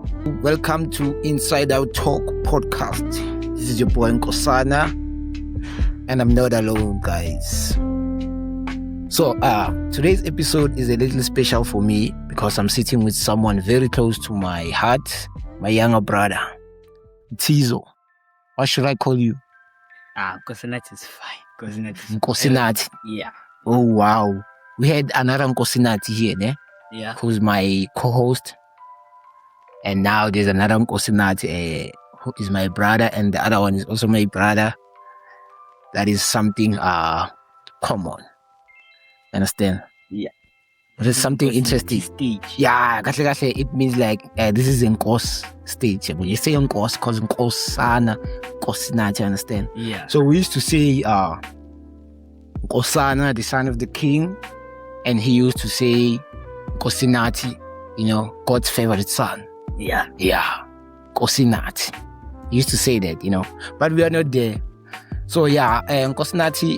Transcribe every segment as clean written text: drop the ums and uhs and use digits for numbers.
Welcome to Inside Out Talk podcast. This is your boy Nkosinathi, and I'm not alone, guys. So, today's episode is a little special for me because I'm sitting with someone very close to my heart, my younger brother, Tizo. What should I call you? Nkosinathi is fine. Nkosinathi. Yeah. Oh, wow. We had another Nkosinathi here, Yeah. who's my co-host. And now there's another Nkosinathi who is my brother, and the other one is also my brother. That is something common. Understand? Yeah. But it's something interesting. Stage. Yeah, kahle, it means like this is Nkos stage. When you say Nkos, because Nkosana, Nkosinathi, understand? Yeah. So we used to say Nkosana, the son of the king, and he used to say Nkosinathi, God's favorite son. Yeah. Yeah, Nkosinathi. He used to say that, but we are not there. So yeah, Nkosinathi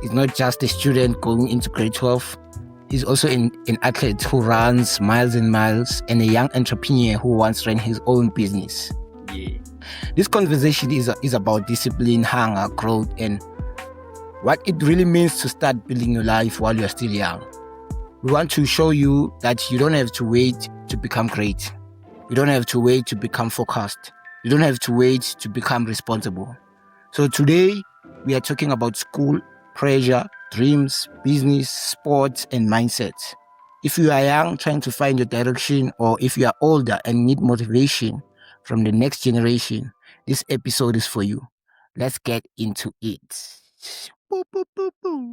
is not just a student going into grade 12. He's also an athlete who runs miles and miles, and a young entrepreneur who wants to run his own business. Yeah. This conversation is about discipline, hunger, growth, and what it really means to start building your life while you're still young. We want to show you that you don't have to wait to become great. You don't have to wait to become focused. You don't have to wait to become responsible. So today, we are talking about school, pressure, dreams, business, sports, and mindsets. If you are young, trying to find your direction, or if you are older and need motivation from the next generation, this episode is for you. Let's get into it. Boop, boop, boop, boop.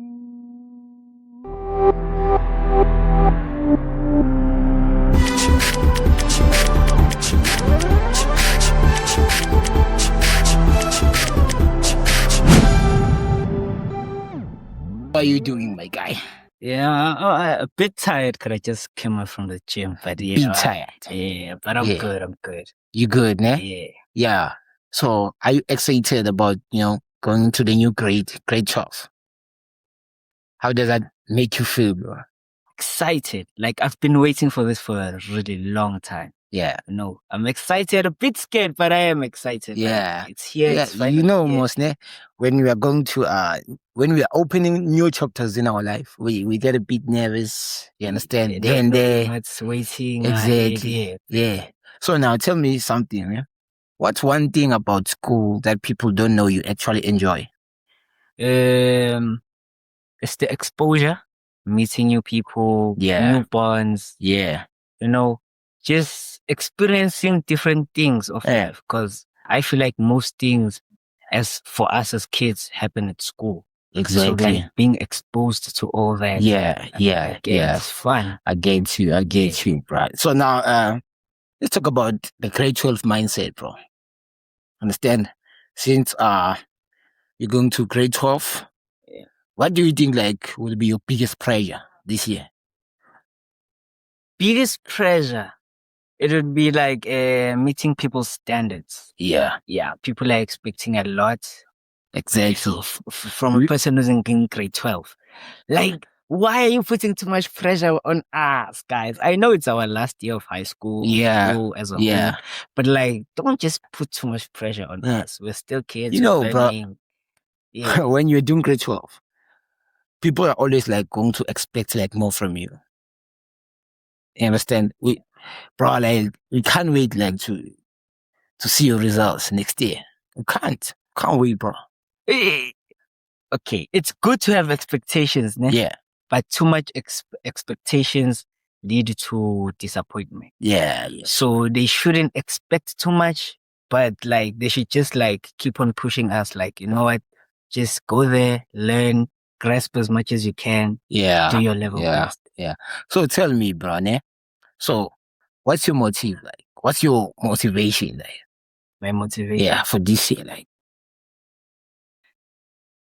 What are you doing, my guy? Yeah. A bit tired because I just came out from the gym. But yeah. Be tired. Yeah, but I'm good. I'm good. You good, ne? Yeah. Yeah. So are you excited about, going into the new grade 12? How does that make you feel, bro? Excited. Like I've been waiting for this for a really long time. Yeah. I'm excited, a bit scared, but I am excited. Yeah. Like, it's here. Yeah, It's finally here. most, when we are going to when we are opening new chapters in our life, we get a bit nervous. You understand? Yeah, Then there. It's waiting. Exactly. Yeah. So now tell me something, yeah? What's one thing about school that people don't know you actually enjoy? It's the exposure, meeting new people, new bonds. Yeah. Just experiencing different things of life. Because I feel like most things, as for us as kids, happen at school. Exactly. So like being exposed to all that. Yeah. It's fun. I get you, bro. So now, let's talk about the grade 12 mindset, bro. Understand? Since you're going to grade 12, what do you think will be your biggest pressure this year? Biggest pressure? It would be like meeting people's standards. Yeah. Yeah, people are expecting a lot. Exactly. From a person who's in grade 12. Like, why are you putting too much pressure on us, guys? I know it's our last year of high school. As a whole, but don't just put too much pressure on us. We're still kids. Bro, when you're doing grade 12, people are always going to expect more from you. You understand? We can't wait to see your results next year. We can't wait, bro. Okay, it's good to have expectations, ne? Yeah. But too much expectations lead to disappointment. Yeah. So they shouldn't expect too much, but they should just keep on pushing us. You know what? Just go there, learn, grasp as much as you can. Yeah. Do your level best. Yeah. So tell me, bro, ne? So what's your motive like? What's your motivation like? My motivation? Yeah, for this year,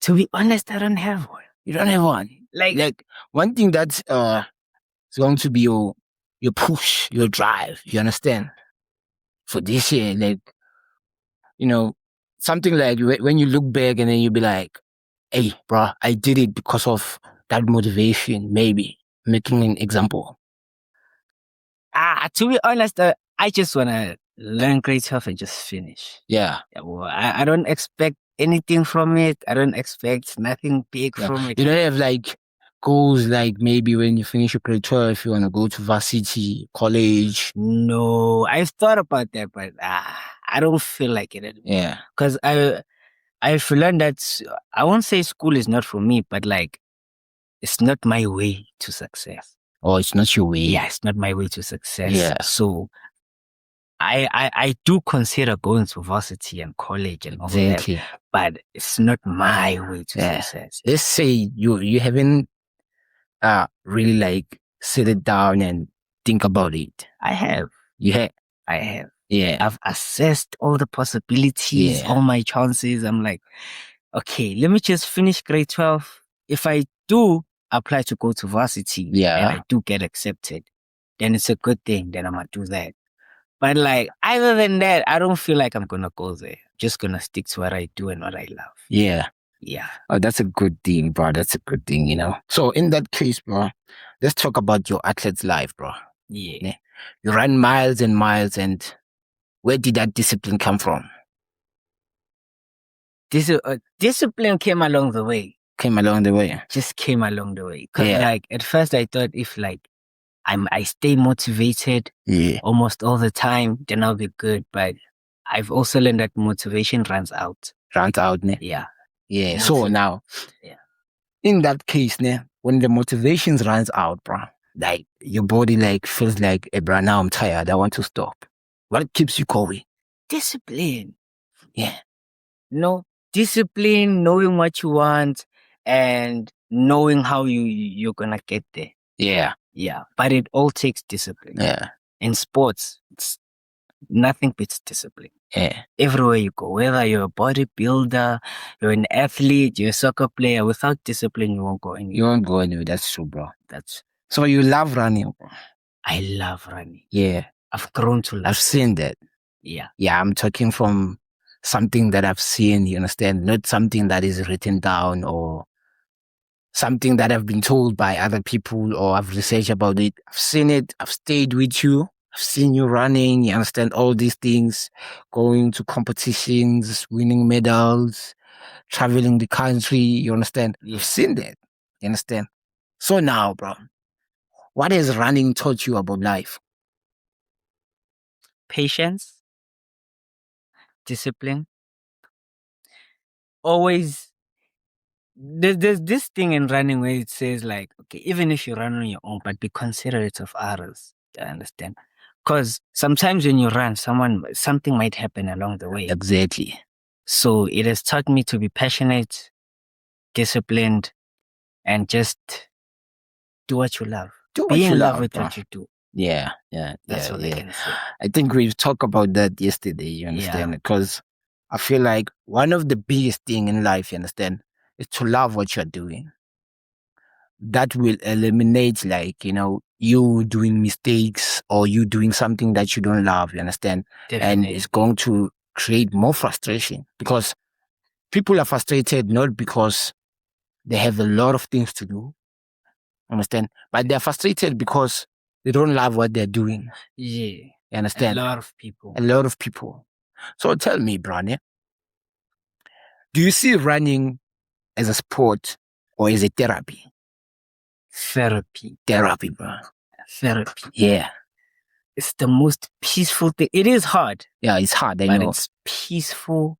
To be honest, I don't have one. You don't have one? Like one thing that's is going to be your push, your drive, you understand? For this year, something like when you look back and then you be like, hey, bro, I did it because of that motivation, maybe making an example. To be honest, I just want to learn grade 12 and just finish. Yeah. Well, I don't expect anything from it. I don't expect nothing big from it. You don't have like goals like maybe when you finish your grade 12, you want to go to varsity, college. No, I've thought about that, but I don't feel like it anymore. Yeah. Because I've learned that I won't say school is not for me, but like it's not my way to success. Oh, it's not your way. Yeah, it's not my way to success. Yeah. So I do consider going to varsity and college and all that, but it's not my way to success. Let's say you haven't really like sit it down and think about it. I have. You have? I have. Yeah. I've assessed all the possibilities, all my chances. I'm like, okay, let me just finish grade 12. If I do apply to go to varsity and I do get accepted, then it's a good thing. Then I'm going to do that. But like, other than that, I don't feel like I'm going to go there. Just going to stick to what I do and what I love. Yeah. Yeah. Oh, that's a good thing, bro. That's a good thing, you know. So in that case, bro, let's talk about your athlete's life, bro. Yeah. You ran miles and miles, and where did that discipline come from? Discipline came along the way. Just came along the way. Cause like at first I thought if like I stay motivated almost all the time, then I'll be good. But I've also learned that motivation runs out. Ne? Yeah. Yeah. So now, in that case, ne, when the motivations runs out, bro, like your body like feels like, hey, bro, now I'm tired. I want to stop. What keeps you going? Discipline. Yeah. No, discipline, knowing what you want and knowing how you're gonna get there. Yeah. Yeah. But it all takes discipline. Yeah. In sports, nothing beats discipline. Yeah. Everywhere you go, whether you're a bodybuilder, you're an athlete, you're a soccer player, without discipline, you won't go anywhere. You won't go anywhere. That's true, bro. So you love running, bro. I love running. Yeah. I've grown to love I've seen that. Yeah. Yeah, I'm talking from something that I've seen, you understand? Not something that is written down or something that I've been told by other people or I've researched about it. I've seen it. I've stayed with you. I've seen you running. You understand all these things, going to competitions, winning medals, traveling the country. You understand? You've seen that. You understand? So now, bro, what has running taught you about life? Patience, discipline. Always, there's this thing in running where it says like, okay, even if you run on your own, but be considerate of others. I understand. Because sometimes when you run, something might happen along the way. Exactly. So it has taught me to be passionate, disciplined, and just do what you love. Be in love with what you do. Yeah. That's what I can say. I think we've talked about that yesterday, you understand? Because I feel like one of the biggest thing in life, you understand, is to love what you're doing. That will eliminate like, you know, you doing mistakes or you doing something that you don't love, you understand? Definitely. And it's going to create more frustration because people are frustrated not because they have a lot of things to do, understand? But they're frustrated because they don't love what they're doing. Yeah. You understand? A lot of people. So tell me, Brania, do you see running as a sport or as a therapy? Therapy, bro. Therapy. Yeah. It's the most peaceful thing. It is hard. Yeah, it's hard, I know. But it's peaceful.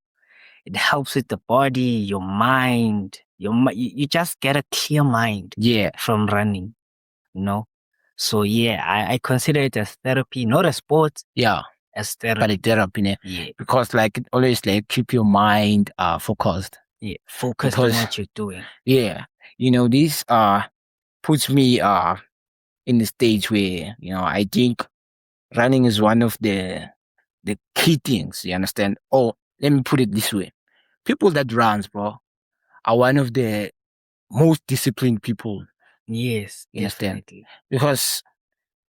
It helps with the body, your mind. You just get a clear mind from running, you know? So yeah, I consider it as therapy, not a sport. Yeah. As therapy. But a therapy, yeah. Because like it always like keep your mind focused. Yeah, focused on what you're doing. Yeah. You know, this puts me in the stage where, you know, I think running is one of the key things, you understand? Or let me put it this way. People that runs, bro, are one of the most disciplined people. Yes, you understand? Definitely. Because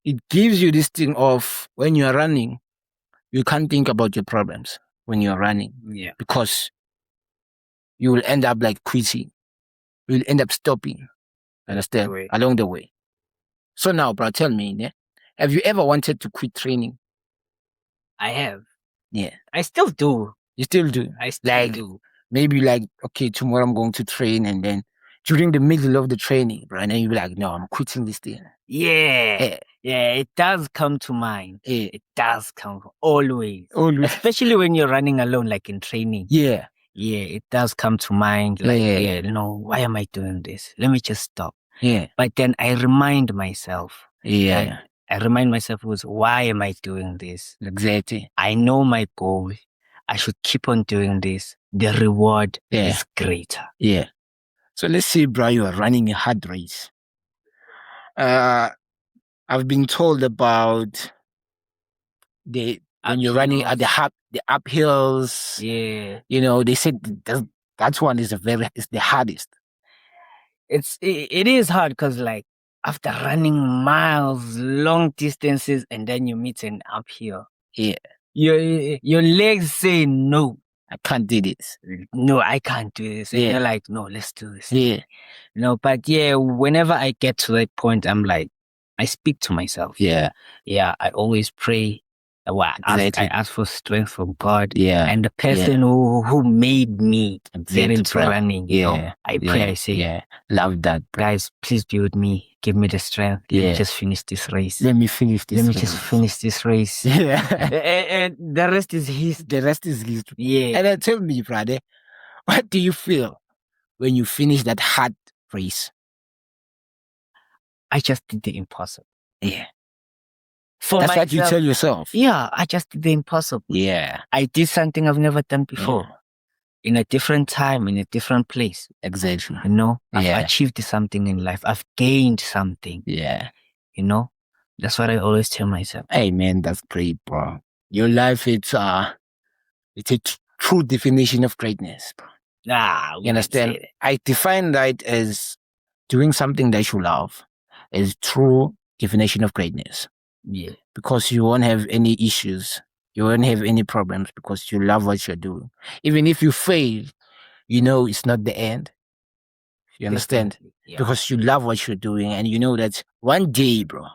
it gives you this thing of when you're running, you can't think about your problems when you're running. Yeah. Because you will end up like quitting. You'll end up stopping. Understand? Along the way. So now, bro, tell me, have you ever wanted to quit training? I have. Yeah. I still do. You still do? I still do. Maybe like, okay, tomorrow I'm going to train, and then during the middle of the training, bro, and then you be like, no, I'm quitting this thing. Yeah. Yeah, it does come to mind. Yeah. It does come always. Always. Especially when you're running alone, like in training. Yeah. Yeah, it does come to mind. Like, no, why am I doing this? Let me just stop. Yeah. But then I remind myself. Yeah. I remind myself, why am I doing this? Exactly. I know my goal. I should keep on doing this. The reward is greater. Yeah. So let's say, bro, you are running a hard race. I've been told about when you're running at the uphills. Yeah. You know, they said that one is the hardest. It is hard because like after running miles, long distances, and then you meet an uphill. Yeah. Your legs say no. I can't do this. No, I can't do this. And you're like, no, let's do this. Yeah. No, but whenever I get to that point, I'm like, I speak to myself. Yeah. Yeah, I always pray. I ask for strength from God. Yeah. And the person who made me get into running, you know, I pray, I say, love that. Guys, please be with me. Give me the strength. Let me just finish this race. Let me finish this race. Yeah. And the rest is history. The rest is history. Yeah. And then tell me, brother, what do you feel when you finish that hard race? I just did the impossible. Yeah. That's myself, what you tell yourself. Yeah, I just did the impossible. Yeah. I did something I've never done before. In a different time, in a different place. Exactly. You know, I've achieved something in life. I've gained something. Yeah. You know, that's what I always tell myself. Hey, man, that's great, bro. Your life, it's a true definition of greatness, bro. You understand? I define that as doing something that you love is true definition of greatness. Yeah. Because you won't have any issues. You won't have any problems because you love what you're doing. Even if you fail, you know it's not the end. You understand? Yeah. Because you love what you're doing and you know that one day, bro,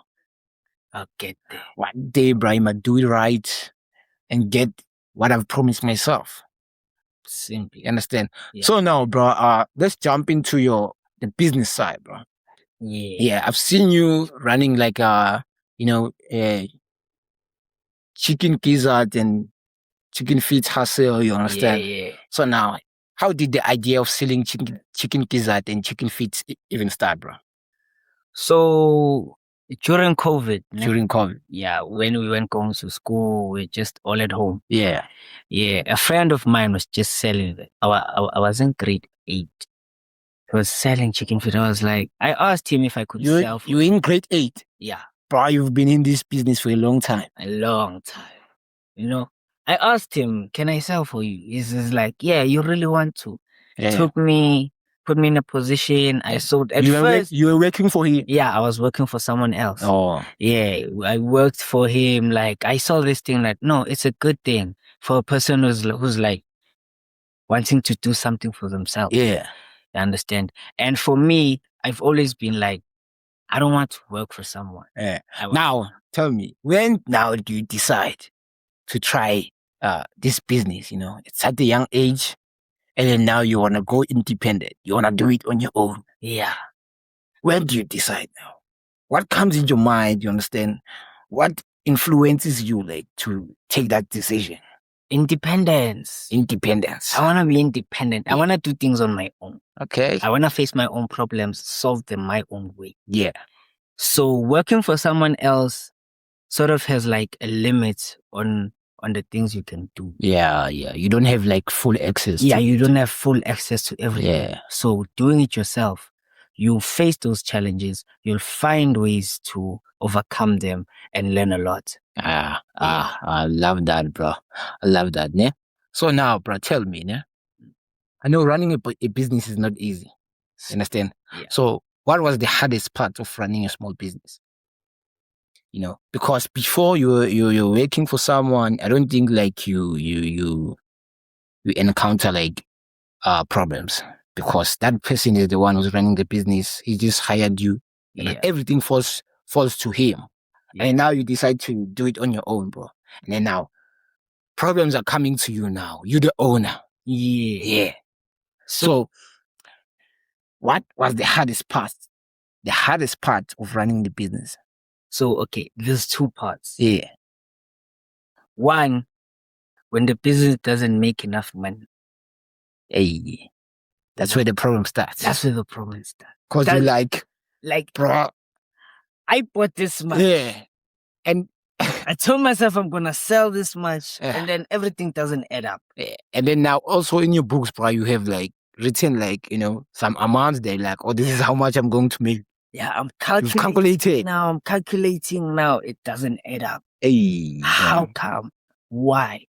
I'll get there. One day, bro, I might do it right and get what I've promised myself. Simply. You understand? Yeah. So now, bro, let's jump into the business side, bro. Yeah. Yeah, I've seen you running like chicken gizzard and chicken feet hustle, you understand? Yeah. So now, how did the idea of selling chicken gizzard and chicken feet even start, bro? So during COVID. Yeah, when we weren't going to school, we were just all at home. Yeah. Yeah, a friend of mine was just selling it. I was in grade 8. He was selling chicken feet. I was like, I asked him if I could sell. You were in grade 8? Yeah. Bro, you've been in this business for a long time. A long time. You know, I asked him, can I sell for you? He's like, yeah, you really want to. Yeah. Put me in a position. I sold at first. You were working for him? Yeah, I was working for someone else. Oh. Yeah, I worked for him. Like, I saw this thing like, no, it's a good thing for a person who's like wanting to do something for themselves. Yeah. You understand? And for me, I've always been like, I don't want to work for someone. Yeah. Now, tell me, when now do you decide to try this business? You know, it's at a young age, and then now you want to go independent. You want to do it on your own. Yeah. When do you decide now? What comes in your mind? You understand? What influences you like to take that decision? Independence. I want to be independent. I want to do things on my own. Okay. I want to face my own problems, solve them my own way. Yeah. So working for someone else sort of has like a limit on the things you can do. Yeah. You don't have like full access. Yeah, you don't have full access to everything. Yeah. So doing it yourself, you'll face those challenges. You'll find ways to overcome them and learn a lot. I love that, bro. I love that, ne? So now, bro, tell me, ne? I know running a business is not easy. You understand? Yeah. So what was the hardest part of running a small business? You know, because before you're working for someone, I don't think like you encounter like problems, because that person is the one who's running the business. He just hired you, and everything falls to him. Yeah. And now you decide to do it on your own, bro. And then now, problems are coming to you now. You're the owner. Yeah. So what was the hardest part? The hardest part of running the business? So, okay, there's two parts. Yeah. One, when the business doesn't make enough money. Hey, that's where the problem starts. That's where the problem starts. Because you're like, bro, I bought this much. Yeah. And I told myself I'm gonna sell this much, and then everything doesn't add up. And then now also in your books, bro, you have like written like, some amounts there, like, oh, this is how much I'm going to make. Yeah, I'm calculating. You've calculated. Now I'm calculating now. It doesn't add up. Hey, how come? Why?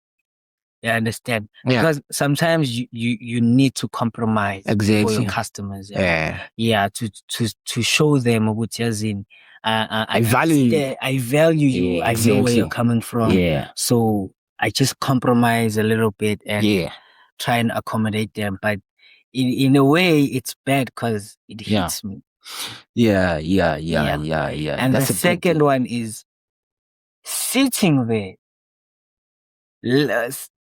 You understand? Yeah. Because sometimes you need to compromise for your customers. Yeah. To show them what you're in. I value you. I know where you're coming from. Yeah. So I just compromise a little bit and try and accommodate them. But in a way, it's bad because it hits me. Yeah. And that's the second one is sitting there.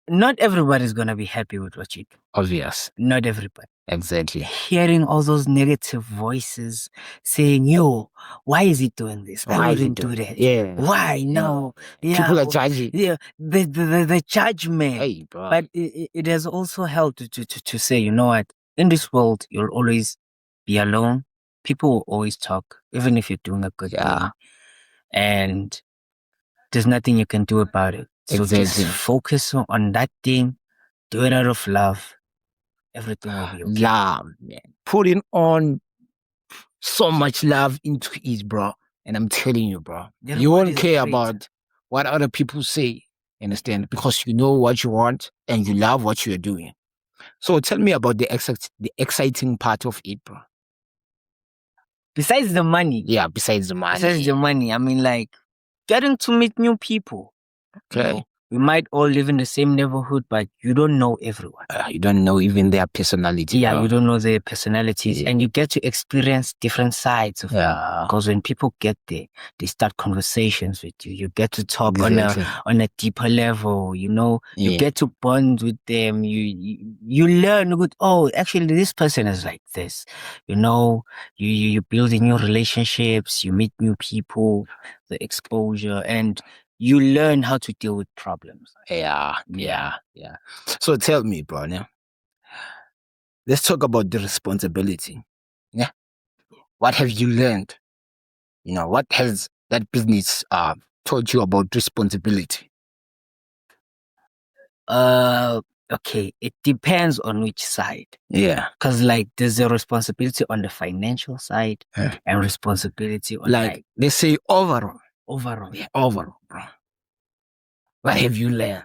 Not everybody's gonna be happy with what you do. Obvious. Not everybody. Exactly. Hearing all those negative voices saying, "Yo, why is he doing this? I wouldn't do that. Yeah. Why? No. Yeah. People are judging. Yeah. The judgment. Hey, bro. But it has also helped to say, you know what? In this world, you'll always be alone. People will always talk, even if you're doing a good thing. And there's nothing you can do about it. So just focus on that thing, do it out of love. Everything will be okay. Love, man. Putting on so much love into it, bro. And I'm telling you, bro, you won't care about what other people say. Understand? Because you know what you want and you love what you're doing. So tell me about the exciting part of it, bro. Besides the money. Yeah, besides the money. Besides the money, I mean, like, getting to meet new people. Okay. You know, we might all live in the same neighborhood, but you don't know everyone. You don't know even their personality. Yeah, you don't know their personalities. And you get to experience different sides of them. Because when people get there, they start conversations with you. You get to talk on a deeper level, you get to bond with them. You learn good, actually this person is like this. You build new relationships, you meet new people, the exposure, and you learn how to deal with problems. Yeah. So tell me, bro, now, let's talk about the responsibility. Yeah. What have you learned? What has that business taught you about responsibility? Okay, it depends on which side. Yeah. Because like there's a responsibility on the financial side and responsibility on let's say overall. Yeah, overall, bro. What have you learned?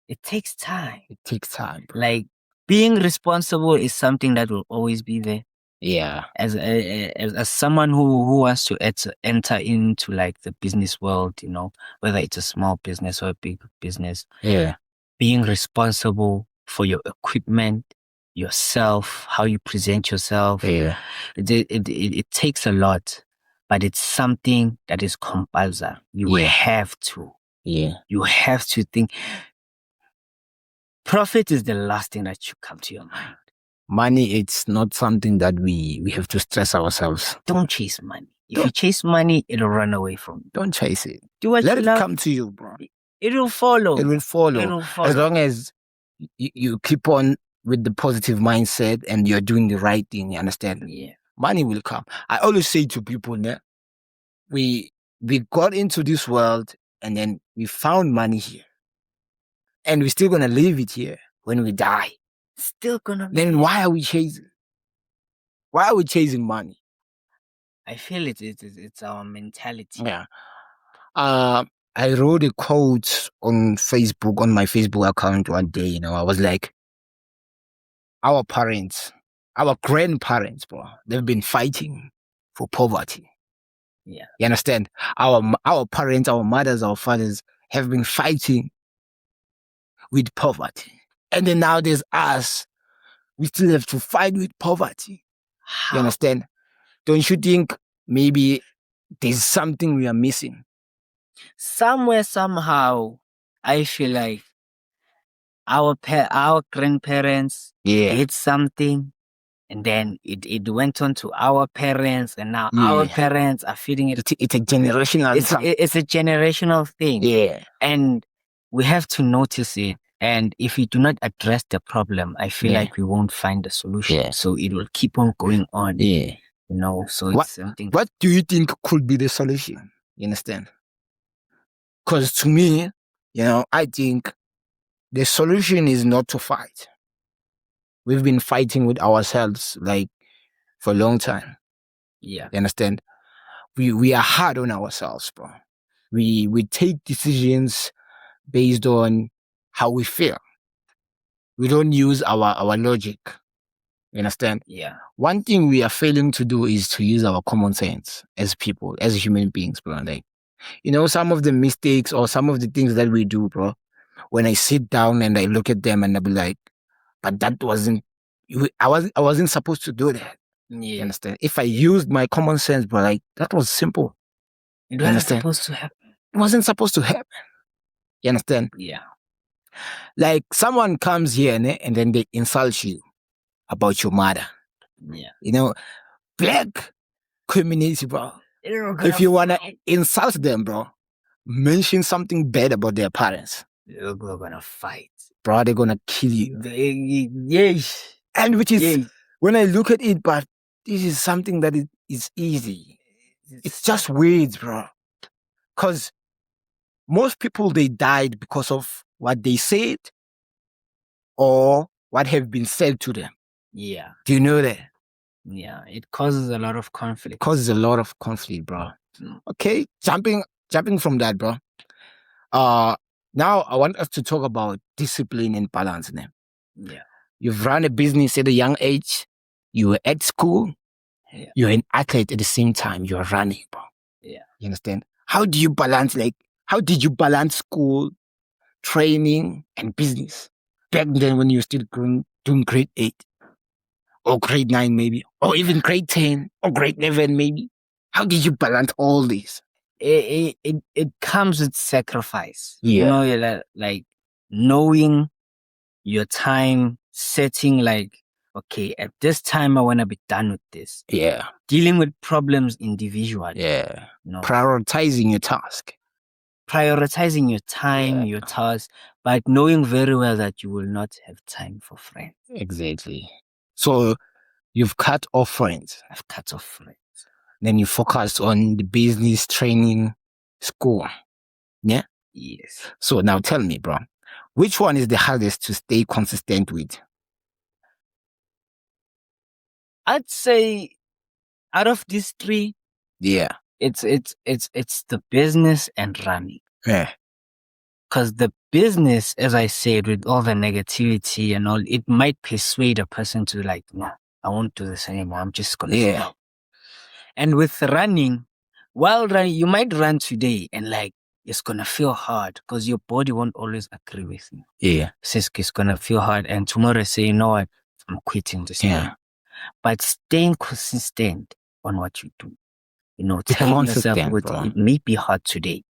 It takes time. It takes time, bro. Like being responsible is something that will always be there. Yeah. As someone who wants to enter into like the business world, whether it's a small business or a big business. Yeah. Being responsible for your equipment, yourself, how you present yourself. Yeah. It takes a lot. But it's something that is compulsory. You have to. Yeah. You have to think. Profit is the last thing that should come to your mind. Money, it's not something that we have to stress ourselves. Don't chase money. If you chase money, it'll run away from you. Don't chase it. Do what Let you it love. come to you, bro. It will follow. It will follow. As long as you keep on with the positive mindset and you're doing the right thing, you understand? Yeah. Money will come. I always say to people, we got into this world and then we found money here. And we're still going to leave it here when we die. Still going to. Then why are we chasing? Why are we chasing money? I feel it's our mentality. Yeah. I wrote a quote on Facebook, on my Facebook account one day, I was like, our parents, our grandparents, bro, they've been fighting for poverty. Yeah. You understand? Our parents, our mothers, our fathers have been fighting with poverty. And then now there's us. We still have to fight with poverty. How? You understand? Don't you think maybe there's something we are missing? Somewhere, somehow, I feel like our grandparents did something, and then it went on to our parents, and now our parents are feeding it. It's a generational It's a generational thing. Yeah. And we have to notice it. And if we do not address the problem, I feel like we won't find a solution. Yeah. So it will keep on going on. Yeah. You know, so it's something. What do you think could be the solution? You understand? Because to me, you know, I think the solution is not to fight. We've been fighting with ourselves like for a long time. Yeah. You understand? We are hard on ourselves, bro. We take decisions based on how we feel. We don't use our logic. You understand? Yeah. One thing we are failing to do is to use our common sense as people, as human beings, bro. Like, you know, some of the mistakes or some of the things that we do, bro, when I sit down and I look at them and I'll be like, but that wasn't, I wasn't supposed to do that. Yeah. You understand? If I used my common sense, bro, like, that was simple. It wasn't supposed to happen. It wasn't supposed to happen. You understand? Yeah. Like, someone comes here and then they insult you about your mother. Yeah. You know, black community, bro. If you want to insult them, bro, mention something bad about their parents. They're going to fight. Bro, they're going to kill you. Yes. And which is, when I look at it, but this is something that is easy. It's just weird, bro. Because most people, they died because of what they said or what have been said to them. Yeah. Do you know that? Yeah, it causes a lot of conflict. It causes a lot of conflict, bro. Okay, jumping from that, bro. Now I want us to talk about discipline and balance. Yeah. You've run a business at a young age. You were at school. Yeah. You're an athlete at the same time. You're running, bro. Yeah. You understand? How do you balance, how did you balance school, training, and business back then when you were still doing grade 8? Or grade 9 maybe, or even grade 10, or grade 11 maybe. How did you balance all this? It comes with sacrifice. Yeah. You know, like knowing your time, setting like, okay, at this time I want to be done with this. Yeah. Dealing with problems individually. Yeah. You know? Prioritizing your task. Prioritizing your time, your task, but knowing very well that you will not have time for friends. Exactly. So you've cut off friends. I've cut off friends. Then you focus on the business, training, school. Yeah? Yes. So now tell me, bro, which one is the hardest to stay consistent with? I'd say out of these three, it's the business and running. Yeah. Because the business, as I said, with all the negativity and all, it might persuade a person to like, no, I won't do this anymore. I'm just going to stop. And with running, while running, you might run today and like, it's going to feel hard because your body won't always agree with you. Yeah. It's going to feel hard. And tomorrow say, you know what, I'm quitting this. Yeah. But staying consistent on what you do. You know, telling yourself it may be hard today,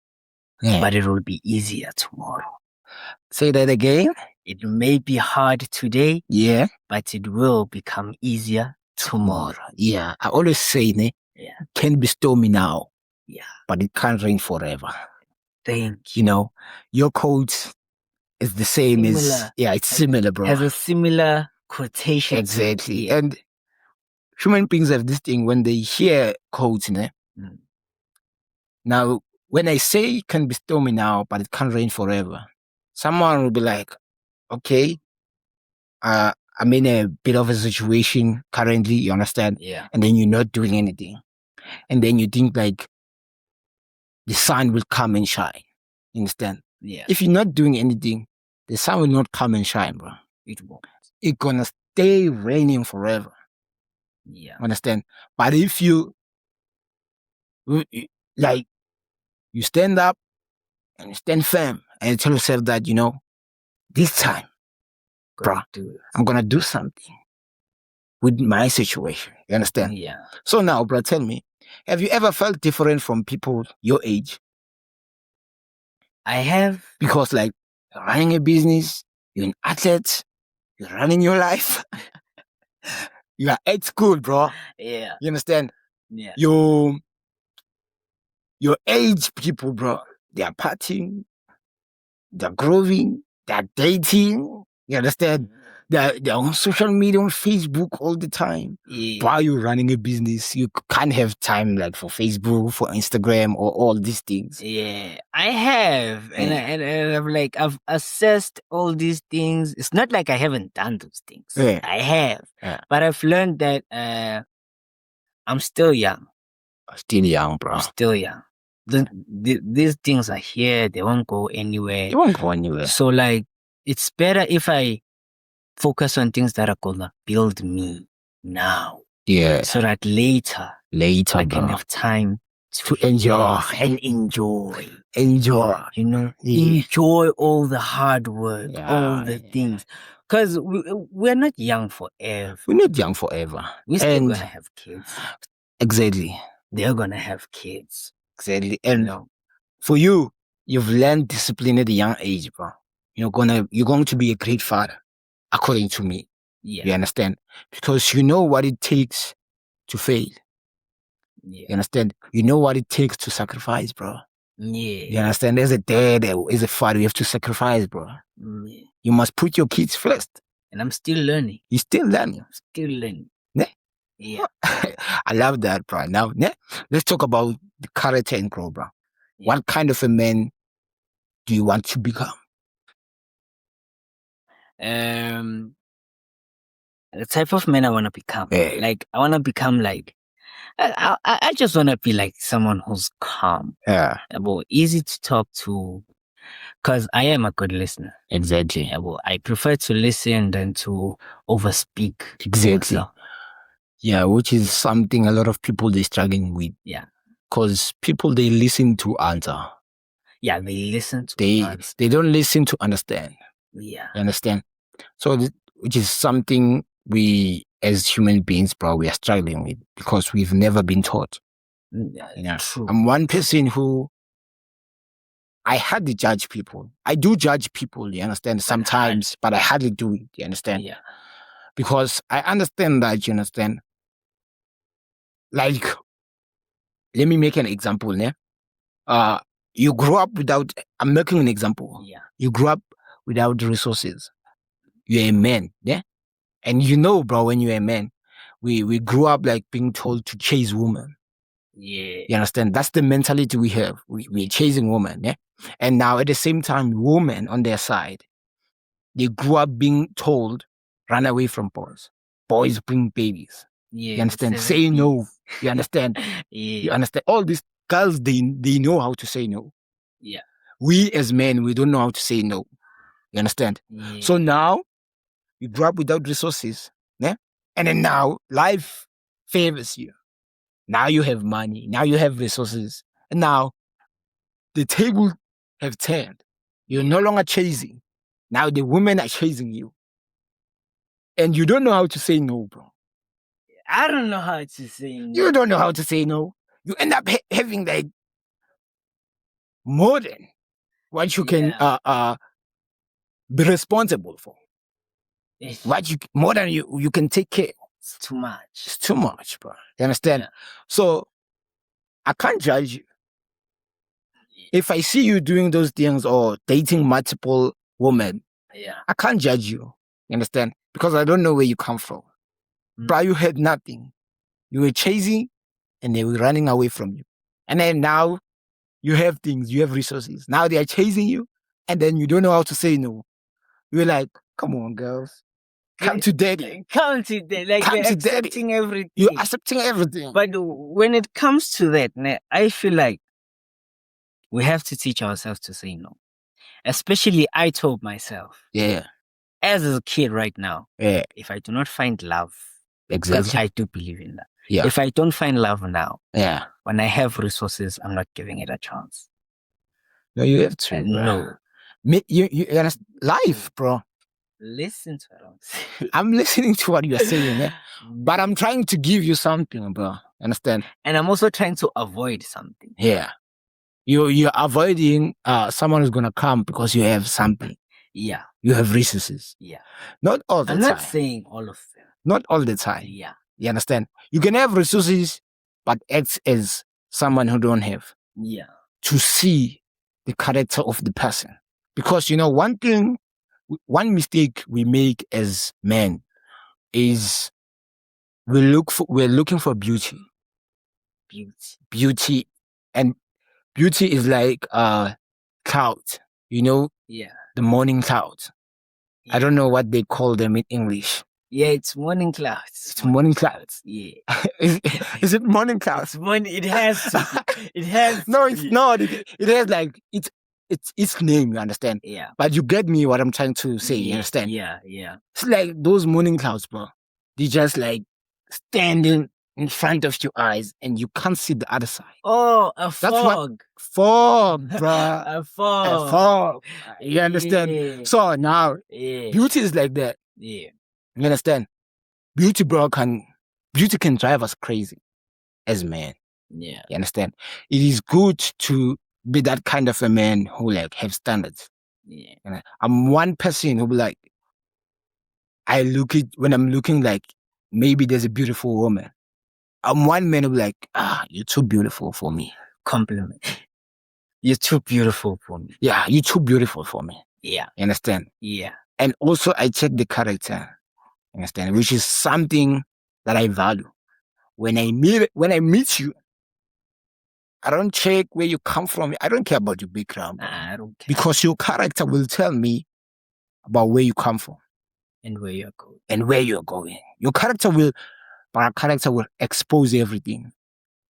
but it will be easier tomorrow. Say that again. It may be hard today, but it will become easier tomorrow. Yeah, I always say, it can be stormy now, but it can't rain forever. Thank you. You know, your quote is the same as, it's similar, bro. Has a similar quotation. Exactly. And human beings have this thing when they hear quotes, Now, when I say it can be stormy now, but it can't rain forever, someone will be like, okay, I'm in a bit of a situation currently, you understand? Yeah. And then you're not doing anything. And then you think like the sun will come and shine. You understand? Yeah. If you're not doing anything, the sun will not come and shine, bro. It won't. It's gonna stay raining forever. Yeah. Understand? But if you stand up and you stand firm and you tell yourself that, you know, this time, bro, I'm gonna do something with my situation. You understand? Yeah. So now, bro, tell me, have you ever felt different from people your age? I have. Because like running a business, you're an athlete, you're running your life. You are at school, bro. Yeah. You understand? Yeah. Your age people, bro, they are partying, they're growing, they're dating. You understand? They're on social media, on Facebook all the time. Yeah. While you're running a business, you can't have time like for Facebook, for Instagram, or all these things. Yeah, I have, and I've assessed all these things. It's not like I haven't done those things. Yeah. I have, Yeah. but I've learned that I'm still young. Still young, bro. I'm still young. These things are here. They won't go anywhere. They won't go anywhere. So like, it's better if I focus on things that are gonna build me now. Yeah. So that later I can have time to enjoy. You know, enjoy all the hard work, all the things. Because we're not young forever. We're not young forever. We're still gonna have kids. Exactly. They're gonna have kids. Exactly. And for you, you've learned discipline at a young age, bro. You're going to be a great father, according to me. Yeah. You understand? Because you know what it takes to fail. Yeah. You understand? You know what it takes to sacrifice, bro. Yeah. You understand? As a dad, as a father, you have to sacrifice, bro. Yeah. You must put your kids first. And I'm still learning. You're still learning. I'm still learning. Yeah. Yeah. I love that, bro. Now, let's talk about the character and growth, bro. Yeah. What kind of a man do you want to become? The type of man I want to become. Like, I want to become like, I just want to be like someone who's calm. Yeah. Easy to talk to. Because I am a good listener. Exactly. I prefer to listen than to overspeak. Exactly. Yeah, which is something a lot of people they're struggling with. Yeah. Because people, they listen to answer. Yeah, they listen to answer. They don't listen to understand. Yeah. You understand? So, which is something we, as human beings, bro, we are struggling with because we've never been taught. Yeah, true. I'm one person who I hardly judge people. I do judge people, you understand, sometimes, but I hardly do it, you understand? Yeah. Because I understand that, you understand? Like, let me make an example, ne? You grew up without, I'm making an example. Yeah. You grew up without resources. You're a man, yeah? And you know, bro, when you're a man, we grew up like being told to chase women. Yeah. You understand? That's the mentality we have. We're chasing women, yeah? And now at the same time, women on their side, they grew up being told, run away from boys. Boys bring babies. Yeah. You understand? Say no. You understand? Yeah. You understand? All these girls, they know how to say no. Yeah. We as men, we don't know how to say no. You understand? Yeah. So now, you grew up without resources, yeah? And then now, life favors you. Now you have money. Now you have resources. And now, the table have turned. You're no longer chasing. Now the women are chasing you. And you don't know how to say no, bro. I don't know how to say no. You don't know how to say no. You end up having like more than what you can be responsible for. More than you can take care. It's too much. It's too much, bro. You understand? Yeah. So I can't judge you. If I see you doing those things or dating multiple women, I can't judge you. You understand? Because I don't know where you come from. Bro, you had nothing. You were chasing and they were running away from you. And then now you have things, you have resources. Now they are chasing you and then you don't know how to say no. You're like, come on, girls. Come to daddy. Come to daddy. Like, come you're to accepting daddy. everything. You're accepting everything. But when it comes to that, I feel like we have to teach ourselves to say no. Especially I told myself. Yeah. As a kid right now. Yeah. If I do not find love. Exactly. Because I do believe in that. Yeah. If I don't find love now. Yeah. When I have resources, I'm not giving it a chance. No, you have to. No. You understand? Life, bro. Listen to what I'm saying. I'm listening to what you're saying, yeah? But I'm trying to give you something, bro. Understand? And I'm also trying to avoid something. Yeah. You're avoiding someone who's gonna come because you have something. Yeah. You have resources. Yeah. Not all the I'm time. not saying all of them. Not all the time. Yeah. You understand? You can have resources, but act as someone who don't have. Yeah. To see the character of the person. Because, you know, one mistake we make as men is we're looking for beauty. Beauty. And beauty is like cloud, you know? Yeah. The morning clouds. Yeah. I don't know what they call them in English. Yeah, it's morning clouds. It's morning clouds. Yeah. Is it morning clouds? It has to. It has No, it's not. It has like it's its name, you understand? Yeah. But you get me what I'm trying to say, you understand? Yeah, yeah. It's like those morning clouds, bro. They just like standing in front of your eyes and you can't see the other side. Oh, a fog. Fog, bro. A fog. A fog. You understand? Yeah. So now, beauty is like that. Yeah. You understand? Beauty can drive us crazy as men. Yeah. You understand? It is good to be that kind of a man who like have standards. Yeah. You know? I'm one person who be like, when I'm looking like maybe there's a beautiful woman. I'm one man who be like, you're too beautiful for me. Compliment. You're too beautiful for me. Yeah, you're too beautiful for me. Yeah. You understand? Yeah. And also I check the character. You understand? Which is something that I value. When I meet you, I don't check where you come from. I don't care about your background. I don't care. Because your character will tell me about where you come from. And where you're going. Your character will expose everything.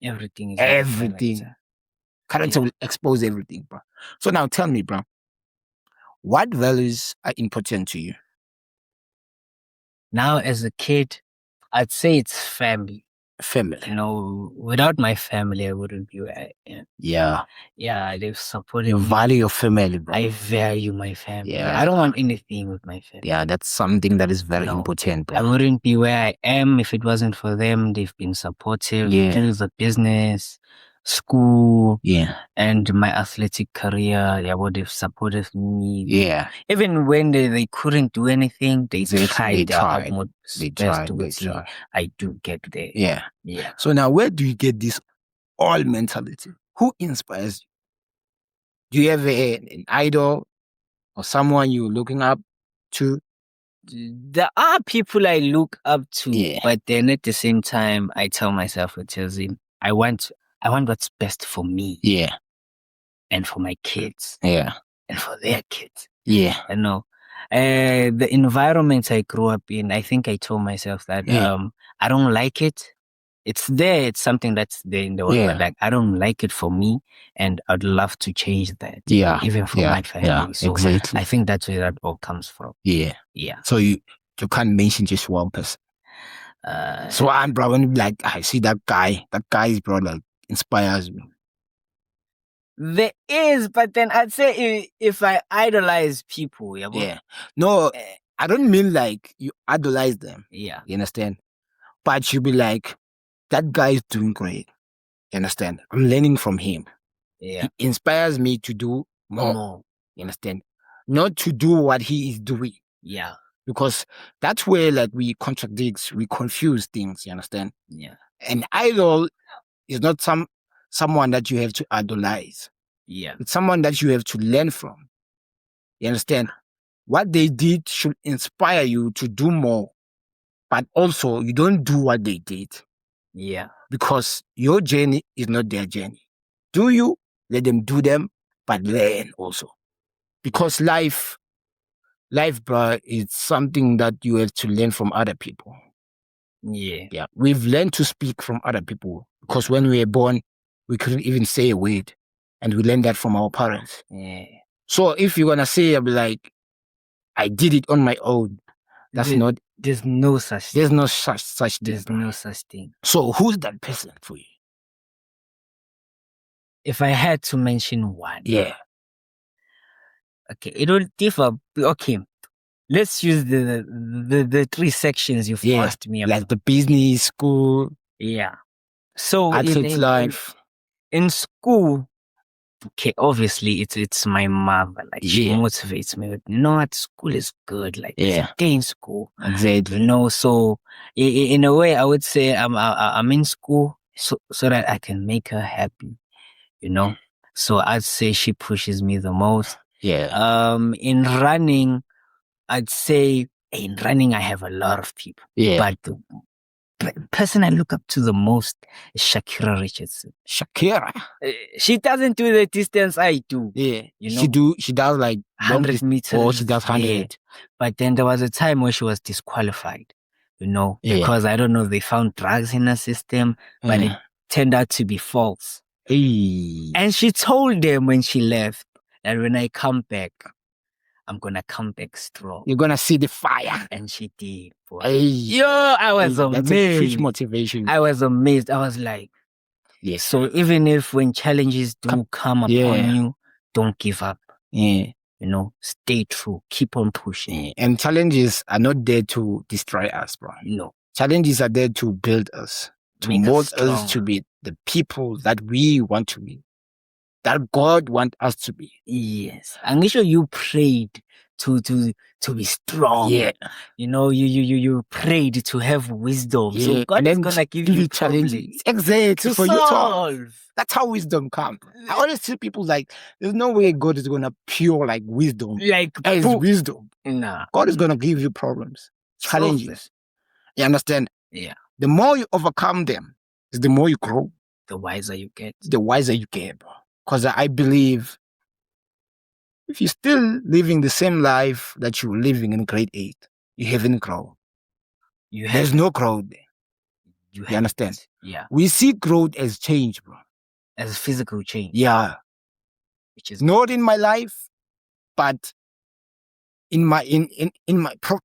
Everything. Character will expose everything, bro. So now tell me, bro, what values are important to you? Now, as a kid, I'd say it's family. Family. You know, without my family, I wouldn't be where I am. Yeah. Yeah, they've supported You me. value your family, bro. I value my family. Yeah. I don't want anything with my family. Yeah, that's something that is very important, bro. I wouldn't be where I am if it wasn't for them. They've been supportive. Yeah. Through the business, school, and my athletic career. Yeah, what they've supported me. Yeah. Even when they couldn't do anything, they tried their tried. utmost They best tried. to see I do get there. Yeah. Yeah. So now where do you get this all mentality? Who inspires you? Do you have an idol or someone you're looking up to? There are people I look up to, but then at the same time, I tell myself, I want what's best for me. Yeah. And for my kids. Yeah. And for their kids. Yeah. I know. The environment I grew up in, I think I told myself that I don't like it. It's there. It's something that's there in the world. But like, I don't like it for me, and I'd love to change that. Yeah. Even for my family. Yeah, so exactly. I think that's where that all comes from. Yeah. Yeah. So you can't mention just one person. So I'm bro, when like I see that guy is bro, like inspires me. There is, but then I'd say if I idolize people, no, I don't mean like you idolize them. Yeah. You understand? But you be like, that guy is doing great. You understand? I'm learning from him. Yeah. He inspires me to do more. You understand? Not to do what he is doing. Yeah. Because that's where like we contradict, we confuse things, you understand? Yeah. An idol is not someone that you have to idolize. Yeah. It's someone that you have to learn from. You understand? What they did should inspire you to do more. But also, you don't do what they did. Yeah. Because your journey is not their journey. Do you? Let them do them, but learn also. Because life, bro, is something that you have to learn from other people. Yeah. Yeah. We've learned to speak from other people. Because when we were born, we couldn't even say a word. And we learned that from our parents. Yeah. So if you're going to say, I'll be like, I did it on my own. There's no such thing. There's no such thing. So who's that person for you? If I had to mention one. Yeah. Okay, it will differ. Okay. Let's use the three sections you've asked me about. Like the business, school. Yeah. So athlete life. In school, okay, obviously it's my mother. Like she motivates me with, you know what, school is good. Like stay in school. Exactly. You know, so in a way, I would say I'm in school so that I can make her happy. You know, so I'd say she pushes me the most. Yeah. In running, I'd say in running I have a lot of people. Yeah. But the person I look up to the most is Shakira Richardson. Shakira. She doesn't do the distance I do. Yeah. You know? She does like 100 meters. Or she does 100. Yeah. But then there was a time where she was disqualified, you know, because I don't know, they found drugs in her system, but it turned out to be false. Hey. And she told them when she left that when I come back, I'm gonna come back strong. You're gonna see the fire. And she did. Boy. Hey. Yo, I was amazed. That's a huge motivation. I was amazed. I was like, yes. So even if when challenges do come upon you, don't give up. Yeah. You know, stay true. Keep on pushing. Yeah. And challenges are not there to destroy us, bro. No. Challenges are there to build us, to mold us to be the people that we want to be, that God wants us to be. Yes. I'm sure you prayed to be strong. Yeah. You know, you prayed to have wisdom. Yeah. So God is gonna give you challenges. Exactly. To solve. That's how wisdom comes. I always tell people like there's no way God is gonna pure like wisdom. Like as wisdom. Nah. God is gonna give you problems, challenges. You understand? Yeah. The more you overcome them, is the more you grow. The wiser you get. The wiser you get, bro. Because I believe if you're still living the same life that you were living in grade 8, you haven't grown. There's no growth there. You understand? Yeah. We see growth as change, bro. As physical change. Yeah. Which is not in my life, but in my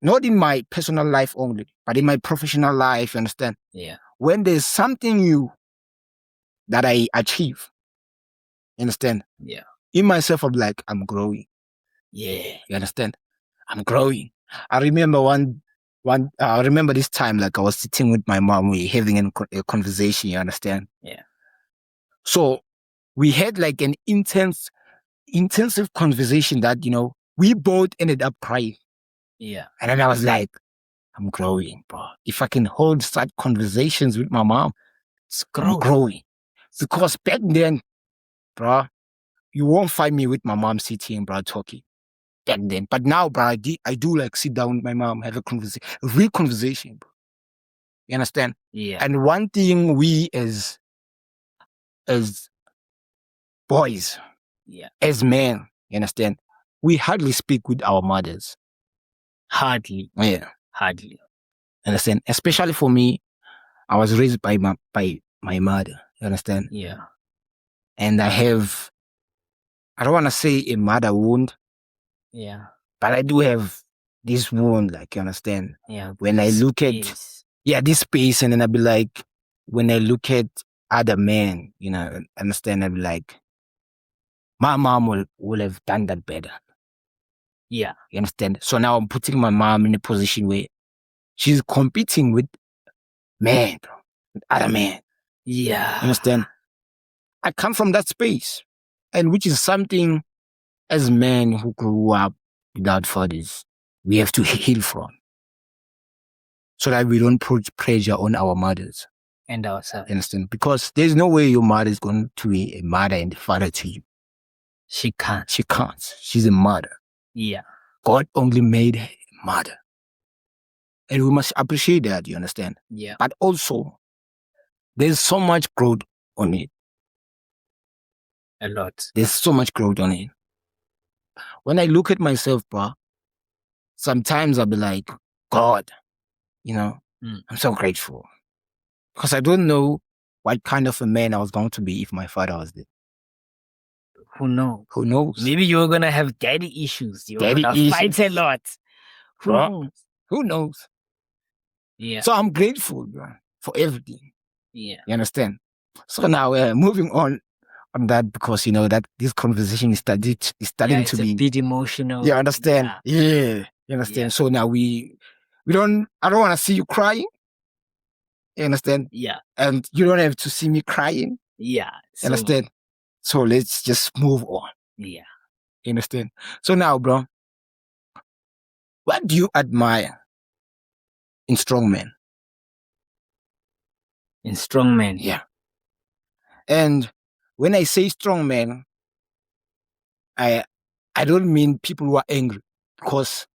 not in my personal life only, but in my professional life, you understand? Yeah. When there's something new that I achieve, you understand? Yeah. In myself, I'm like, I'm growing. Yeah. You understand? I'm growing. I remember this time, like I was sitting with my mom, we having a conversation, you understand? Yeah. So we had like an intensive conversation that, you know, we both ended up crying. Yeah. And then I was like, I'm growing, bro. If I can hold such conversations with my mom, I'm growing. Because back then, bro, you won't find me with my mom sitting, bro, talking. Back then. But now, bro, I do like sit down with my mom, have a real conversation, bro. You understand? Yeah. And one thing we as boys, as men, you understand, we hardly speak with our mothers. Hardly. Yeah. Hardly. Understand? Especially for me, I was raised by my mother. You understand? Yeah. And I don't want to say a mother wound. Yeah. But I do have this wound, like, you understand? Yeah. When I look at this space, and then I'll be like, when I look at other men, you know, understand, I'll be like, my mom will have done that better. Yeah. You understand? So now I'm putting my mom in a position where she's competing with men, bro, with other men. Yeah. You understand? I come from that space, and which is something as men who grew up without fathers, we have to heal from, so that we don't put pressure on our mothers and ourselves. You understand? Because there's no way your mother is going to be a mother and a father to you. She can't. She can't. She's a mother. Yeah. God only made her a mother. And we must appreciate that, you understand? Yeah. But also, there's so much growth on it. A lot. There's so much growth on it. When I look at myself, bro, sometimes I'll be like, God, you know, I'm so grateful. Because I don't know what kind of a man I was going to be if my father was there. Who knows? Who knows? Maybe you're going to have daddy issues. You're going to fight a lot. Who knows? Who knows? Yeah. So I'm grateful, bro, for everything. Yeah. You understand? So now moving on that, because, you know, that this conversation is starting to be a bit emotional. You understand? Yeah. You understand? Yeah. So now I don't want to see you crying. You understand? Yeah. And you don't have to see me crying. Yeah. You understand? So let's just move on. Yeah. You understand? So now, bro, what do you admire in strong men? In strong men? Yeah. And when I say strong men, I don't mean people who are angry, because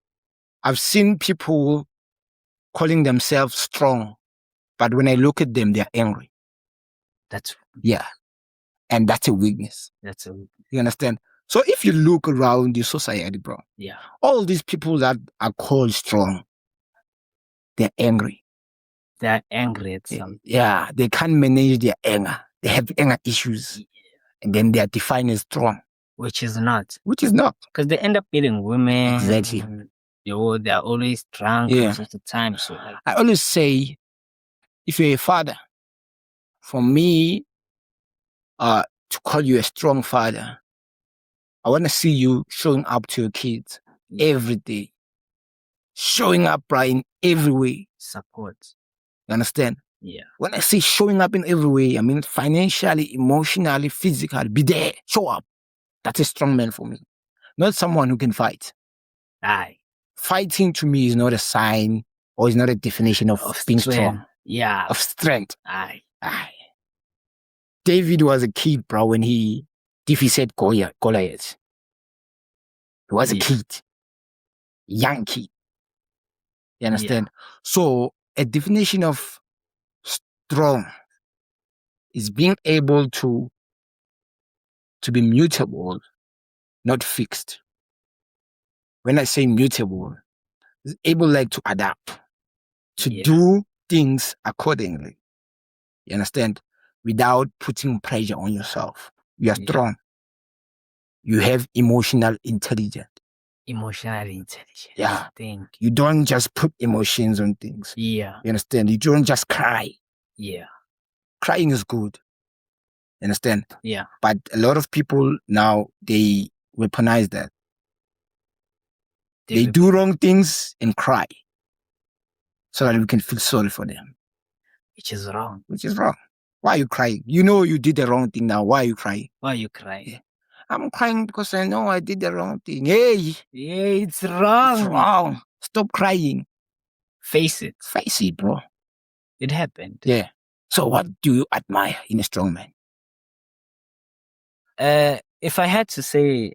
I've seen people calling themselves strong, but when I look at them, they're angry. Yeah. And that's a weakness. You understand? So if you look around the society, bro, all these people that are called strong, they're angry. They're angry at something. Yeah, they can't manage their anger. They have anger issues. And then they are defined as strong. Which is not. Because they end up beating women. Exactly. They're always drunk most of the time. So I always say, if you're a father, for me, to call you a strong father, I want to see you showing up to your kids every day. Showing up, right, in every way. Support. You understand? Yeah. When I say showing up in every way, I mean financially, emotionally, physically. Be there. Show up. That's a strong man for me. Not someone who can fight. Aye. Fighting to me is not a sign or is not a definition of being strong. Yeah. Of strength. Aye. David was a kid, bro, when he defeated Goliath. He was a kid. Young kid. You understand? So a definition of strong is being able to be mutable, not fixed. When I say mutable, is able like to adapt, to do things accordingly. You understand? Without putting pressure on yourself. You are strong. You have emotional intelligence. Yeah. You don't just put emotions on things. Yeah. You understand? You don't just cry. Yeah. Crying is good. You understand? Yeah. But a lot of people now, they weaponize that. They do wrong things and cry so that we can feel sorry for them. Which is wrong. Why are you crying? You know you did the wrong thing now. Why are you crying? Why are you crying? Yeah. I'm crying because I know I did the wrong thing. Hey! Yeah, it's wrong. It's wrong. Stop crying. Face it. Face it, bro. It happened. Yeah. So what do you admire in a strong man? If I had to say,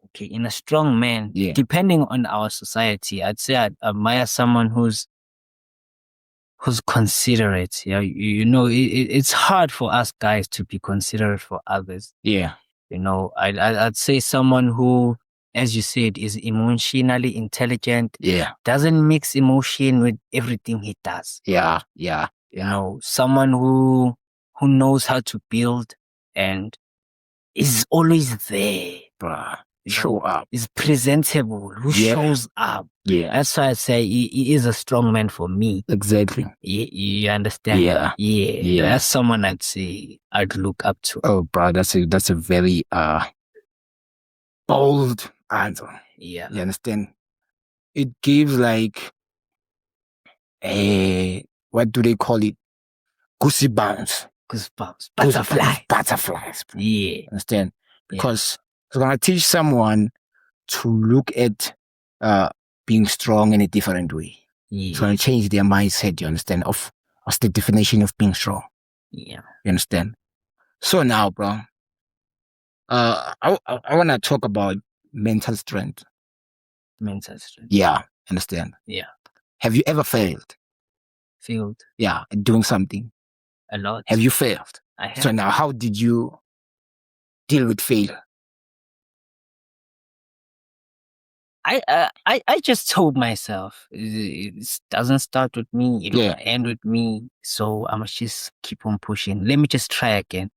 okay, in a strong man, depending on our society, I'd say I'd admire someone who's considerate. Yeah, you know, it's hard for us guys to be considerate for others. Yeah. You know, I'd say someone who, as you said, is emotionally intelligent. Yeah. Doesn't mix emotion with everything he does. Yeah. You know, someone who knows how to build and is always there, bruh. Show up. Is presentable, who shows up. Yeah. That's why I say he is a strong man for me. Exactly. You understand? Yeah. That's someone I'd say I'd look up to. Oh, bro, that's a very bold answer. Yeah. You understand? It gives like what do they call it? Goosebumps. Butterflies. Yeah. Understand? Because it's gonna teach someone to look at being strong in a different way. It's gonna change their mindset, you understand, of what's the definition of being strong. Yeah. You understand? So now, bro, I wanna talk about mental strength. Yeah, understand. Yeah. Have you ever failed? Yeah, at doing something. A lot. Have you failed? I have. So now, how did you deal with failure? I just told myself it doesn't start with me, it will end with me. So I must just keep on pushing. Let me just try again.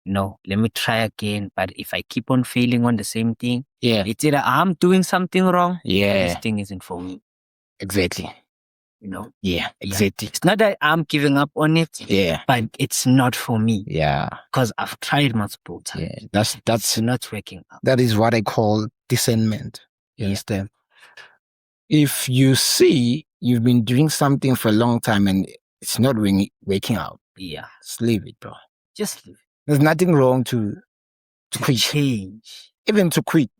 No, let me try again. But if I keep on failing on the same thing, it's either I'm doing something wrong. This thing isn't for me. Exactly. You know? Yeah, exactly. It's not that I'm giving up on it. Yeah. But it's not for me. Yeah. Because I've tried multiple times. Yeah. That's not working out. That is what I call discernment. You understand? If you see you've been doing something for a long time and it's not working out, just leave it, bro. Just leave it. There's nothing wrong to to quit. Change. Even to quit.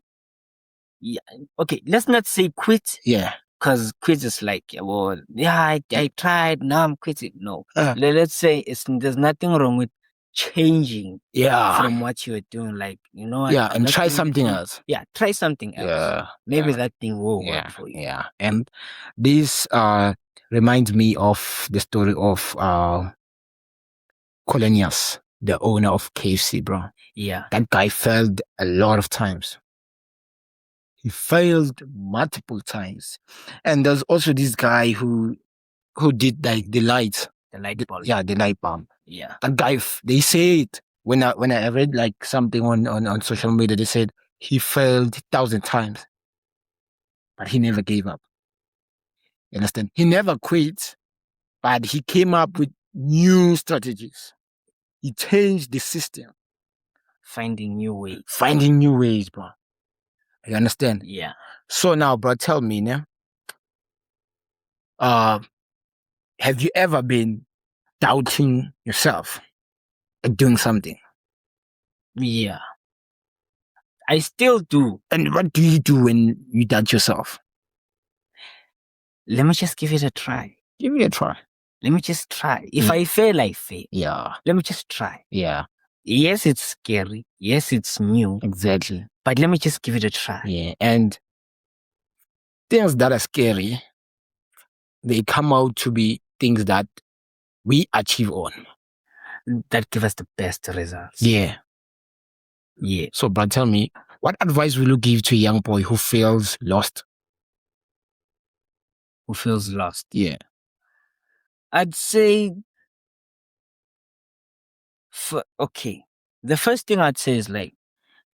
Yeah. Okay, let's not say quit. Yeah. Because quit is like, well, yeah, I tried, now I'm quitting. No. Let's say there's nothing wrong with changing from what you're doing. Like, you know what? Yeah, and try something else. Yeah, try something else. Yeah. Maybe that thing will work for you. Yeah. And this reminds me of the story of Colonius, the owner of KFC, bro. Yeah. That guy failed a lot of times. He failed multiple times. And there's also this guy who did like the light. The light bulb. Yeah, the light bulb. Yeah. That guy, they say it. When I read like something on social media, they said he failed 1,000 times. But he never gave up. You understand? He never quit, but he came up with new strategies. He changed the system. Finding new ways. Finding new ways, bro. You understand? Yeah. So now, bro, tell me, now, have you ever been doubting yourself at doing something? Yeah. I still do. And what do you do when you doubt yourself? Let me just give it a try. Give it a try. Let me just try. If I fail, I fail. Yeah. Let me just try. Yeah. Yes, it's scary. Yes, it's new. Exactly. But let me just give it a try. Yeah. And things that are scary, they come out to be things that we achieve on. That give us the best results. Yeah. Yeah. So, but tell me, what advice will you give to a young boy who feels lost? Who feels lost? Yeah. I'd say, okay, the first thing I'd say is like,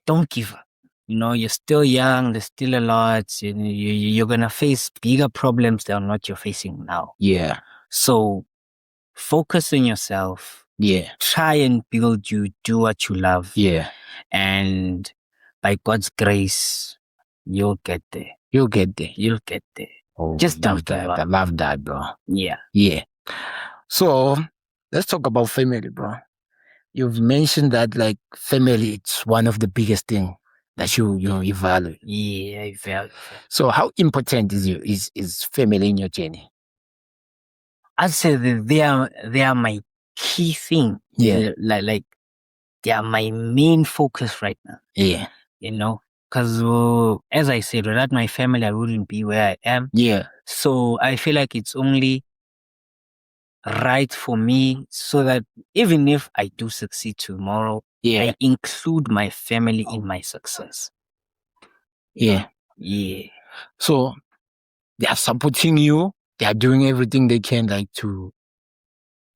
don't give up. You know, you're still young. There's still a lot. You're going to face bigger problems than what you're facing now. Yeah. So focus on yourself. Yeah. Try and build you. Do what you love. Yeah. And by God's grace, you'll get there. You'll get there. You'll get there. Oh, just love that. I love that, bro. Yeah. Yeah. So let's talk about family, bro. You've mentioned that like family, it's one of the biggest things that you value. Yeah, I value. So how important is family in your journey? I'd say that they are my key thing. Yeah. Like they are my main focus right now. Yeah. You know, because as I said, without my family, I wouldn't be where I am. Yeah. So I feel like it's only right for me so that even if I do succeed tomorrow, I include my family in my success. Yeah. Yeah. So they are supporting you. They are doing everything they can like to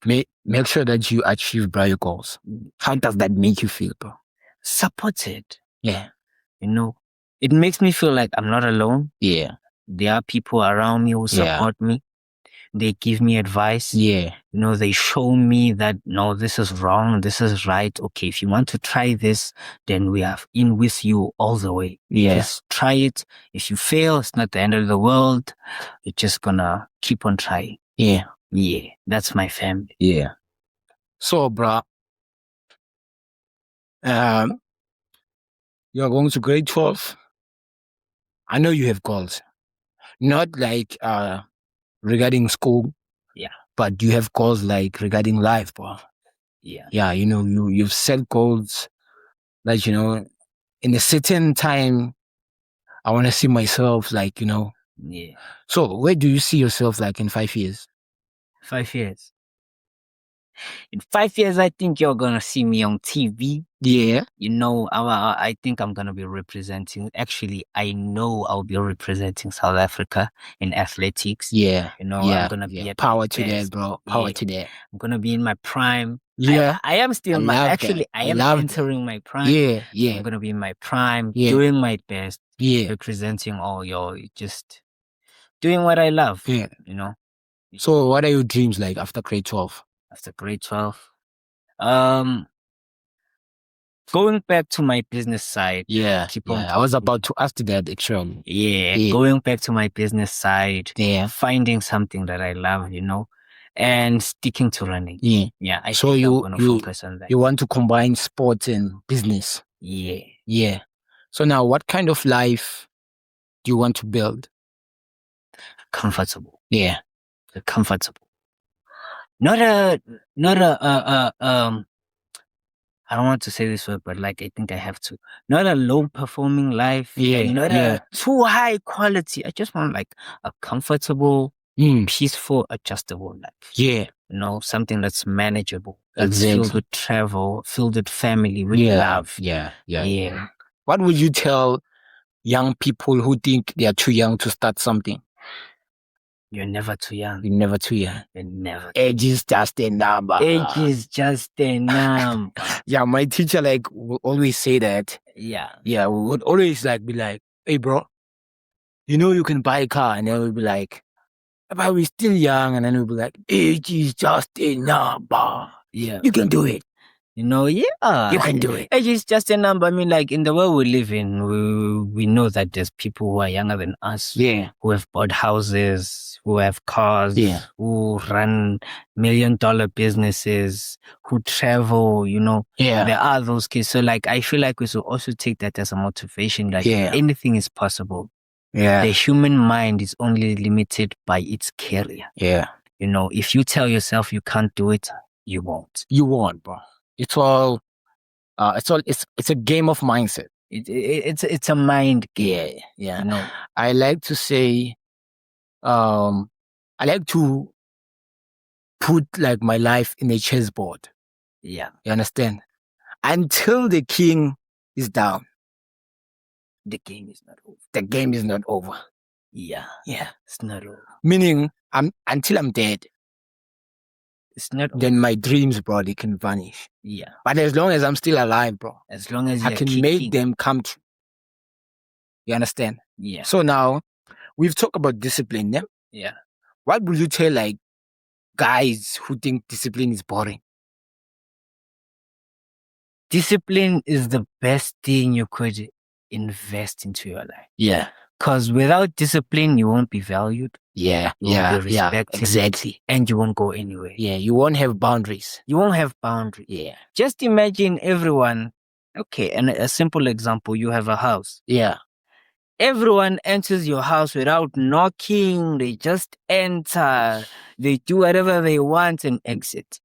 make sure that you achieve your goals. How does that make you feel, bro? Supported. Yeah. You know, it makes me feel like I'm not alone. Yeah. There are people around me who support me. They give me advice. Yeah. You know, they show me that, no, this is wrong. This is right. Okay, if you want to try this, then we are in with you all the way. Yeah. Just try it. If you fail, it's not the end of the world. You're just gonna keep on trying. Yeah. Yeah. That's my family. Yeah. So, bro, you're going to grade 12. I know you have goals. Not like regarding school. Yeah. But you have goals like regarding life, bro. Yeah. Yeah, you know, you've set goals like, you know, in a certain time, I want to see myself like, you know. Yeah. So where do you see yourself like in 5 years? 5 years. In 5 years, I think you're gonna see me on TV. Yeah. You know, I think I'm gonna be representing. Actually, I know I'll be representing South Africa in athletics. Yeah. You know, yeah. I'm gonna be at power my to best. that, bro. Power to that. I'm gonna be in my prime. Yeah. I am still I am entering my prime. Yeah. Yeah. I'm gonna be in my prime, doing my best. Yeah. Representing all your just doing what I love. Yeah. You know. So what are your dreams like after grade 12? After grade 12? Going back to my business side. Yeah. I was about to ask you that actually. Yeah. Going back to my business side. Yeah. Finding something that I love, you know, and sticking to running. Yeah. Yeah. I so think you I'm gonna focus on that. You want to combine sports and business. Yeah. Yeah. So now, what kind of life do you want to build? Comfortable. Yeah. Comfortable. Not a I don't want to say this word, but like I think I have to. Not a low performing life. Yeah, And not yeah. a too high quality. I just want like a comfortable, peaceful, adjustable life. Yeah. You know, something that's manageable. That's Exactly. filled with travel, filled with family, with love. Yeah. What would you tell young people who think they are too young to start something? You're never too young. You're never too young. You're never. Age is just a number. Age is just a number. Yeah, my teacher like will always say that. Yeah. Yeah, we would always like be like, hey bro, you know you can buy a car, and then we'll be like, but we're still young, and then we'll be like, age is just a number. Yeah. You can do it. You know, yeah. You can do it. Age is just a number. I mean, like in the world we live in, we know that there's people who are younger than us. Yeah. Who have bought houses, who have cars, yeah. who run $1 million businesses, who travel, you know. Yeah. There are those kids. So like I feel like we should also take that as a motivation that anything is possible. Yeah. The human mind is only limited by its career. Yeah. You know, if you tell yourself you can't do it, you won't. You won't, bro. It's a game of mindset. It's a mind game. Yeah. You know, I like to say, I like to put like my life in a chessboard. Yeah. You understand? Until the king is down, the game is not over. The game is not over. Yeah. It's not over. Meaning, until I'm dead. It's not then my dreams, bro, they can vanish. Yeah. But as long as I'm still alive, bro, as long as I can make them come true. You understand? Yeah. So now we've talked about discipline, yeah? Yeah. What would you tell like guys who think discipline is boring? Discipline is the best thing you could invest into your life. Yeah. Because without discipline, you won't be valued. Yeah. You won't be respected. Exactly. And you won't go anywhere. Yeah. You won't have boundaries. Yeah. Just imagine everyone. Okay. And a simple example, you have a house. Yeah. Everyone enters your house without knocking. They just enter. They do whatever they want and exit.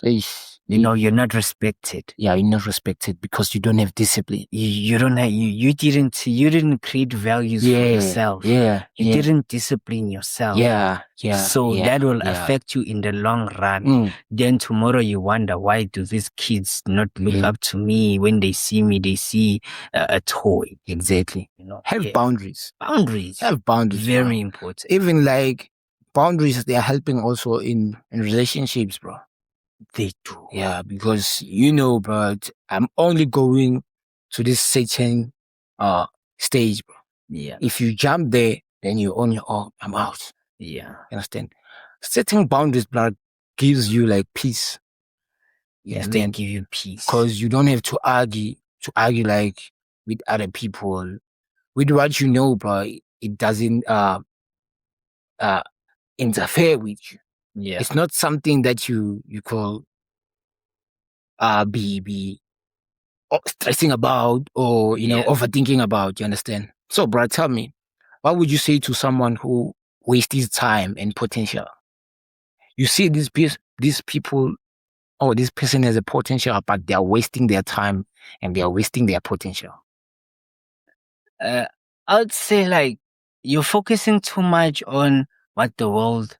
You know, you're not respected. Yeah, you're not respected because you don't have discipline. You don't have you didn't create values for yourself. Yeah. You didn't discipline yourself. Yeah. So that will affect you in the long run. Then tomorrow you wonder, why do these kids not look up to me? When they see me, they see a toy. Exactly. You know, have boundaries. Have boundaries. Very important. Even like boundaries, they are helping also in relationships, bro. They do. Yeah, because you know, but I'm only going to this certain stage, bro. Yeah. If you jump there, then you're on your own. I'm out. Yeah. You understand? Setting boundaries, bro, gives you like peace. Yeah, they give you peace. Because you don't have to argue like with other people. With what you know, bro, it doesn't interfere with you. Yeah. It's not something that you call be stressing about or you know overthinking about. You understand? So, bro, tell me, what would you say to someone who wastes his time and potential? You see these people, oh, this person has a potential, but they are wasting their time and they are wasting their potential. I would say like you're focusing too much on what the world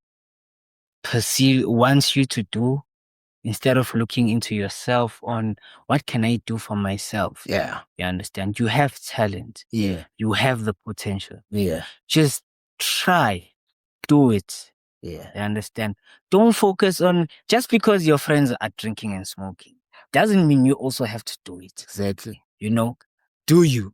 wants you to do instead of looking into yourself on what can I do for myself. Yeah. You understand? You have talent. Yeah. You have the potential. Yeah. Just try. Do it. Yeah. You understand? Don't focus on just because your friends are drinking and smoking. Doesn't mean you also have to do it. Exactly. You know? Do you?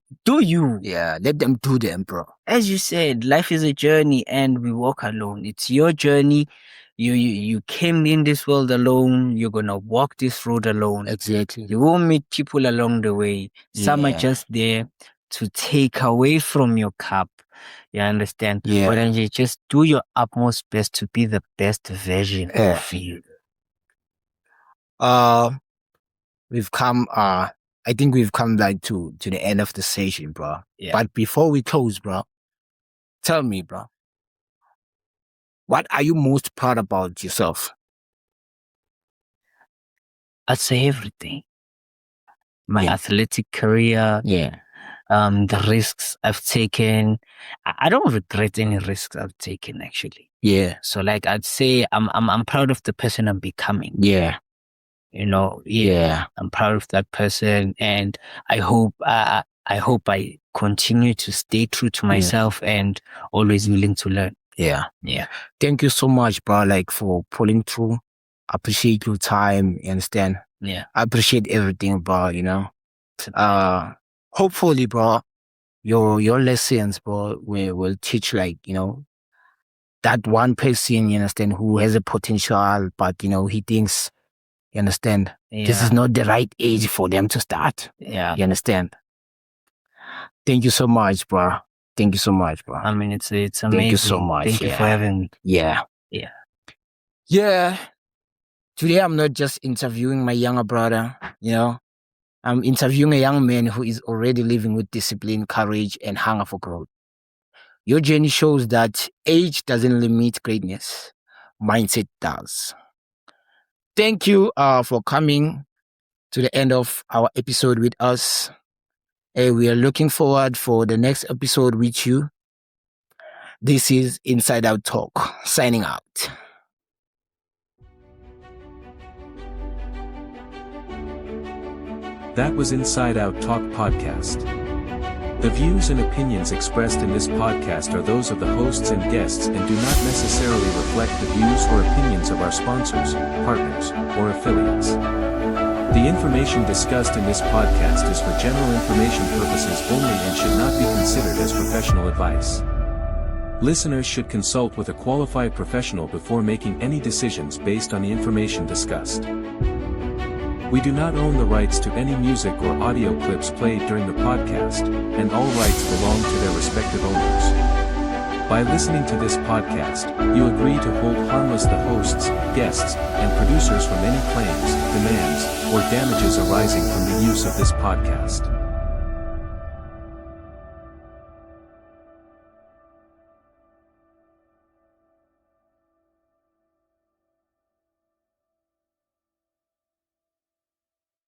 Yeah, let them do them, bro. As you said, life is a journey and we walk alone. It's your journey. You came in this world alone. You're gonna walk this road alone. Exactly. You will meet people along the way. Some are just there to take away from your cup. You understand? Yeah. But then you just do your utmost best to be the best version of you. We've come I think we've come like to the end of the session, bro. Yeah. But before we close, bro, tell me, bro, what are you most proud about yourself? I'd say everything. My Yeah. athletic career, Yeah. the risks I've taken. I don't regret any risks I've taken, actually. Yeah. So like I'd say I'm proud of the person I'm becoming. Yeah. You know, Yeah. I'm proud of that person, and I hope I continue to stay true to myself and always willing to learn. Yeah. Yeah. Thank you so much, bro, like for pulling through. Appreciate your time, you understand? Yeah. I appreciate everything, bro, you know. Hopefully, bro, your lessons, bro, will teach, like, you know, that one person, you understand, who has a potential, but you know, he thinks, you understand, this is not the right age for them to start. Yeah. You understand? Thank you so much, bro. Thank you so much, bro. I mean, it's amazing. Thank you so much. Thank you for having me. Yeah. Yeah. Yeah. Today I'm not just interviewing my younger brother, you know. I'm interviewing a young man who is already living with discipline, courage, and hunger for growth. Your journey shows that age doesn't limit greatness. Mindset does. Thank you for coming to the end of our episode with us. We are looking forward for the next episode with you. This is Inside Out Talk, signing out. That was Inside Out Talk podcast. The views and opinions expressed in this podcast are those of the hosts and guests and do not necessarily reflect the views or opinions of our sponsors, partners, or affiliates. The information discussed in this podcast is for general information purposes only and should not be considered as professional advice. Listeners should consult with a qualified professional before making any decisions based on the information discussed. We do not own the rights to any music or audio clips played during the podcast, and all rights belong to their respective owners. By listening to this podcast, you agree to hold harmless the hosts, guests, and producers from any claims, demands, or damages arising from the use of this podcast.